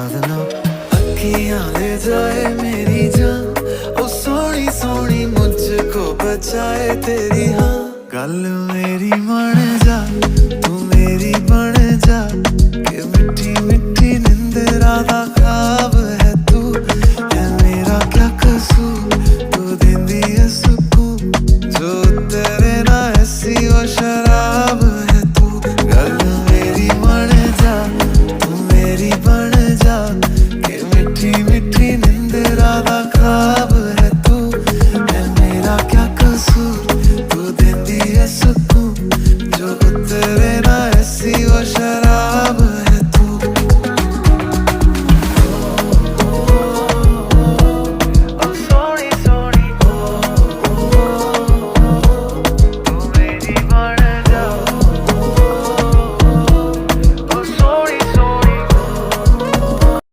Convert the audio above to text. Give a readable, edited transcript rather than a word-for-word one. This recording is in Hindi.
अखियां ले जाए मेरी जान, ओ सोनी सोनी मुझको बचाए तेरी हाँ। गल मेरी मन जा, तू मेरी बन जा, के मिठी मिठी निंदरा दा